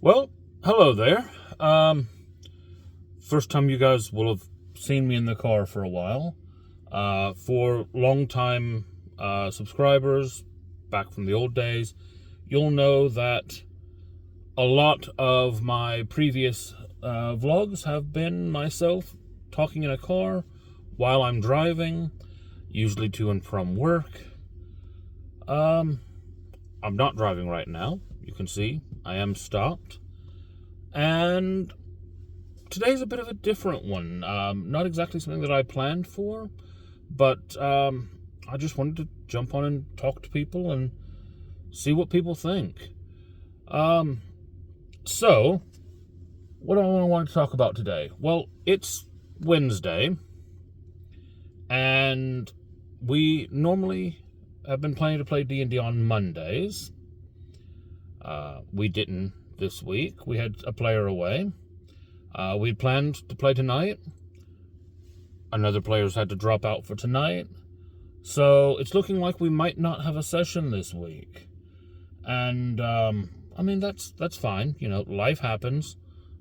Well, hello there. First time you guys will have seen me in the car for a while. For long-time subscribers, back from the old days, you'll know that a lot of my previous vlogs have been myself talking in a car while I'm driving, usually to and from work. I'm not driving right now. You can see I am stopped. And today's a bit of a different one. Not exactly something that I planned for, but I just wanted to jump on and talk to people and see what people think. So, what do I want to talk about today? Well, it's Wednesday, and we normally have been planning to play D&D on Mondays. We didn't this week. We had a player away. We planned to play tonight. Another player's had to drop out for tonight. So it's looking like we might not have a session this week. And, I mean, that's fine. You know, life happens.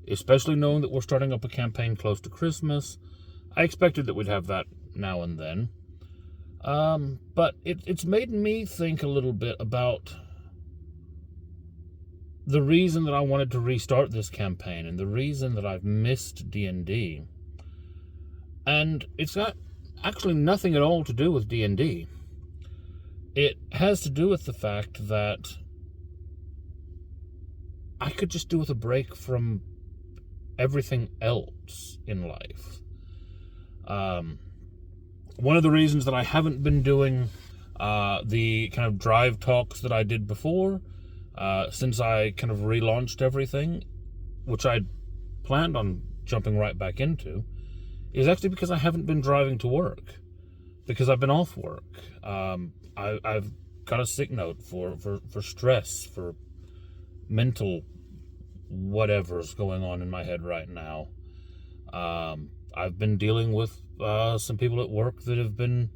Especially knowing that we're starting up a campaign close to Christmas. I expected that we'd have that now and then. But it's made me think a little bit about the reason that I wanted to restart this campaign and the reason that I've missed D&D. And it's got actually nothing at all to do with D&D. It has to do with the fact that I could just do with a break from everything else in life. One of the reasons that I haven't been doing the kind of drive talks that I did before, since I kind of relaunched everything, which I planned on jumping right back into, is actually because I haven't been driving to work, because I've been off work. I've got a sick note for stress, for mental whatever's going on in my head right now. I've been dealing with some people at work that have been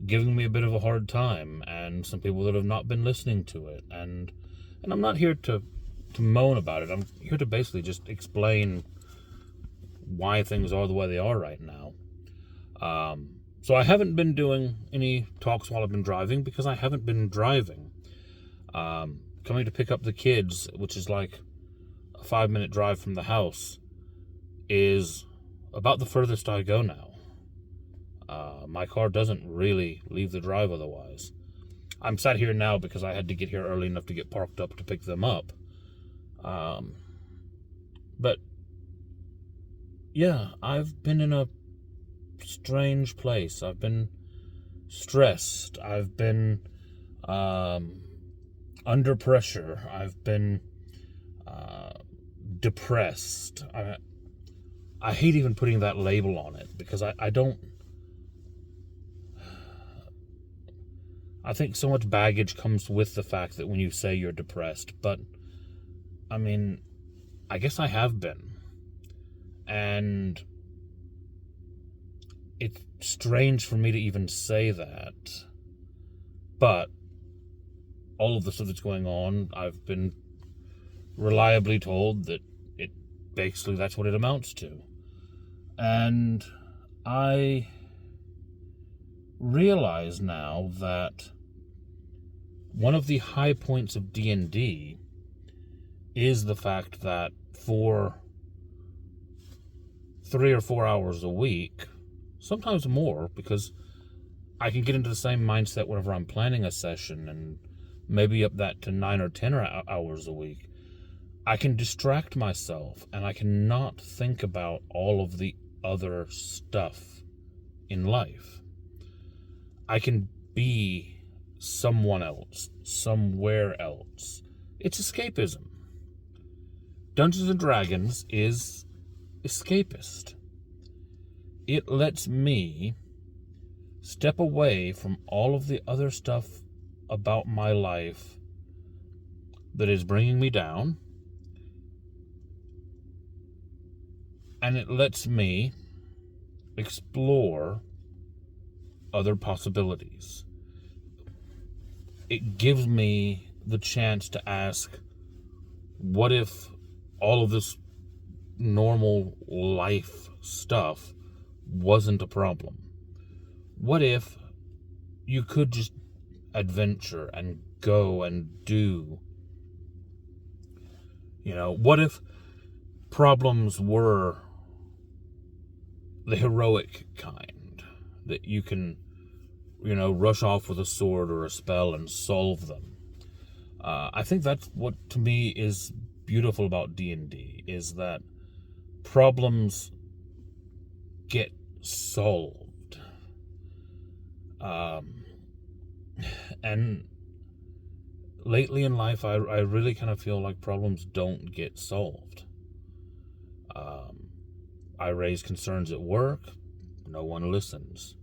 giving me a bit of a hard time, and some people that have not been listening to it, and I'm not here to moan about it. I'm here to basically just explain why things are the way they are right now. So I haven't been doing any talks while I've been driving because I haven't been driving. Coming to pick up the kids, which is like a 5-minute drive from the house, is about the furthest I go now. My car doesn't really leave the drive otherwise. I'm sat here now because I had to get here early enough to get parked up to pick them up. But yeah, I've been in a strange place. I've been stressed. I've been under pressure. I've been depressed. I hate even putting that label on it because I don't. I think so much baggage comes with the fact that when you say you're depressed, but I mean, I guess I have been. And it's strange for me to even say that, but all of the stuff that's going on, I've been reliably told that it basically that's what it amounts to. And I realize now that one of the high points of D&D is the fact that for 3 or 4 hours a week, sometimes more, because I can get into the same mindset whenever I'm planning a session and maybe up that to 9 or 10 hours a week, I can distract myself and I cannot think about all of the other stuff in life. I can be someone else, somewhere else. It's escapism. Dungeons and Dragons is escapist. It lets me step away from all of the other stuff about my life that is bringing me down, and it lets me explore other possibilities. It gives me the chance to ask, what if all of this normal life stuff wasn't a problem? What if you could just adventure and go and do? What if problems were the heroic kind, that you can, rush off with a sword or a spell and solve them? I think that's what, to me, is beautiful about D&D, is that problems get solved. And lately in life, I really kind of feel like problems don't get solved. I raise concerns at work, no one listens.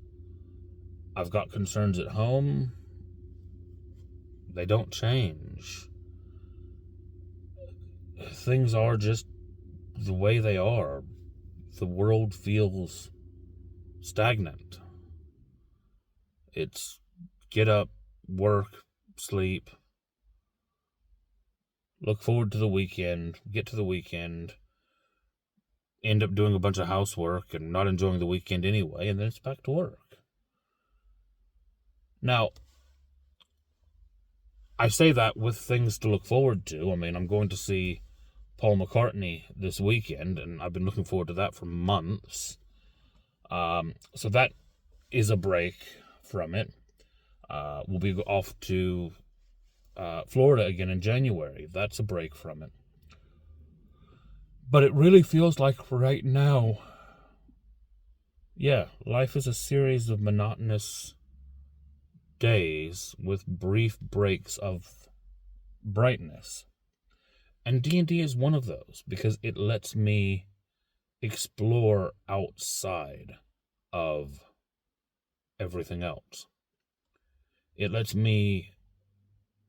I've got concerns at home, they don't change. Things are just the way they are. The world feels stagnant. It's get up, work, sleep, look forward to the weekend, get to the weekend, end up doing a bunch of housework and not enjoying the weekend anyway, and then it's back to work. Now, I say that with things to look forward to. I mean, I'm going to see Paul McCartney this weekend, and I've been looking forward to that for months. So that is a break from it. We'll be off to Florida again in January. That's a break from it. But it really feels like right now, life is a series of monotonous days with brief breaks of brightness. And D&D is one of those, because it lets me explore outside of everything else. It lets me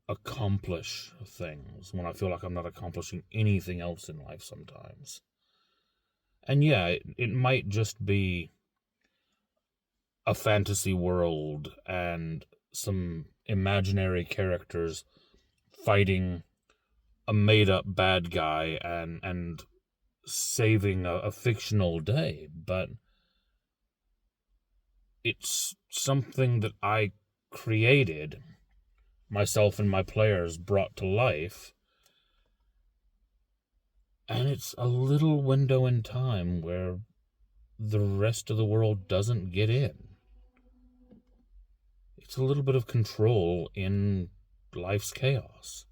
accomplish things when I feel like I'm not accomplishing anything else in life sometimes. And it might just be a fantasy world and some imaginary characters fighting a made-up bad guy and saving a fictional day, but it's something that I created, myself and my players brought to life, and it's a little window in time where the rest of the world doesn't get in. It's a little bit of control in life's chaos.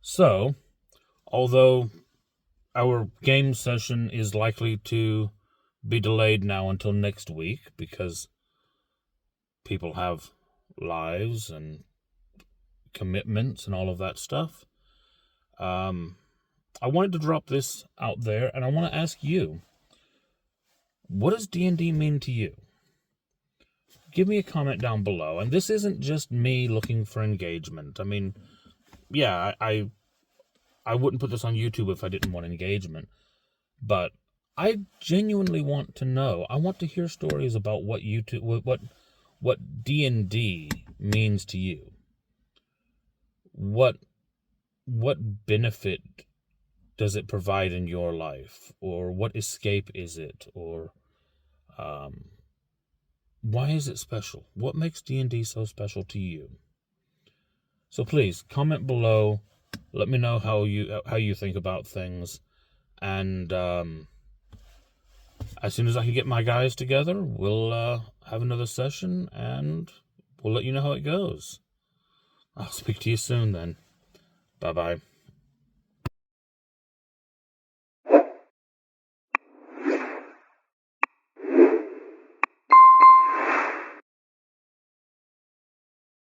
So, although our game session is likely to be delayed now until next week because people have lives and commitments and all of that stuff, I wanted to drop this out there, and I want to ask you, what does D&D mean to you? Give me a comment down below. And this isn't just me looking for engagement. I mean, I wouldn't put this on YouTube if I didn't want engagement. But I genuinely want to know. I want to hear stories about what D&D means to you. What benefit does it provide in your life? Or what escape is it? Or why is it special? What makes D&D so special to you? So please, comment below. Let me know how you think about things. And as soon as I can get my guys together, we'll have another session, and we'll let you know how it goes. I'll speak to you soon then. Bye-bye.